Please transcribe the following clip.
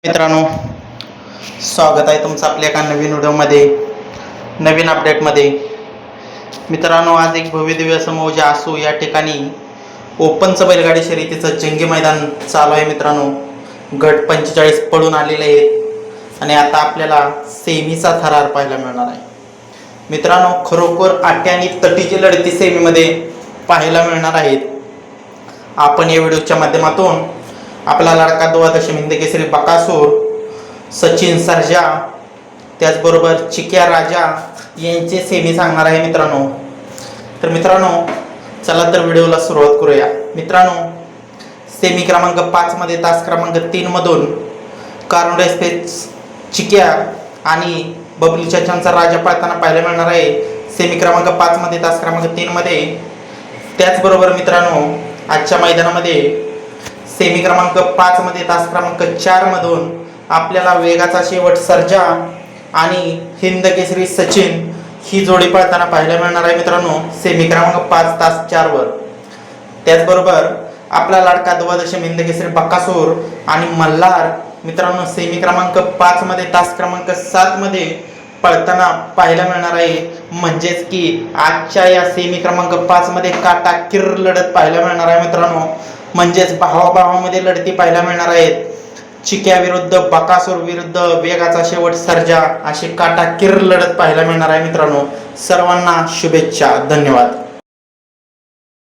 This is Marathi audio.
मित्रांनो, स्वागत आहे तुमचं आपल्या एका नवीन व्हिडिओमध्ये, नवीन अपडेटमध्ये. मित्रांनो, आज एक भव्यदिव्य असं मौजे आसू या ठिकाणी ओपनचं बैलगाडी शर्यतीचं जंगी मैदान चालू आहे. मित्रांनो, गट 45 पडून आलेले आहेत आणि आता आपल्याला सेमीचा थरार पाहायला मिळणार आहे. मित्रांनो, खरोखर आट्या आणि तटीची लढती सेमीमध्ये पाहायला मिळणार आहेत. आपण या व्हिडिओच्या माध्यमातून आपला लाडका द्वादश हिंद केसरी बकासूर, सचिन सर्जा, त्याचबरोबर चिक्या राजा यांचे सेमी सांगणार आहे. मित्रांनो, चला तर व्हिडिओला सुरुवात करूया. मित्रांनो, सेमी क्रमांक 5 मध्ये तास क्रमांक 3 मधून कारुंडे स्पेस चिक्या आणि बबली चचांचा राजा पळताना पाहायला मिळणार आहे. सेमी क्रमांक 5 मध्ये तास क्रमांक 3 मध्ये. त्याचबरोबर मित्रांनो, आजच्या मैदानामध्ये सेमी क्रमांक 5 मध्ये तास क्रमांक 4 मधून आपल्याला वेगाचा शेवट सर्जा आणि हिंद केसरी सचिन ही जोडी पळताना पाहायला मिळणार आहे. मित्रांनो, सेमी क्रमांक 5 तास 4 वर. त्याचबरोबर आपला लाडका द्वादश हिंद केसरी बकासूर आणि मल्हार मित्रांनो सेमी क्रमांक 5 मध्ये तास क्रमांक 7 मध्ये पळताना पाहायला मिळणार आहे. म्हणजेच की आजच्या या सेमी क्रमांक 5 मध्ये काटाकीर लढत पाहायला मिळणार आहे. मित्रांनो, म्हणजेच भावाभावामध्ये लढती पाहायला मिळणार आहेत. चिक्या विरुद्ध बकासूर विरुद्ध वेगाचा शेवट सर्जा अशी काटाकीर लढत पाहायला मिळणार आहे. मित्रांनो, सर्वांना शुभेच्छा. धन्यवाद.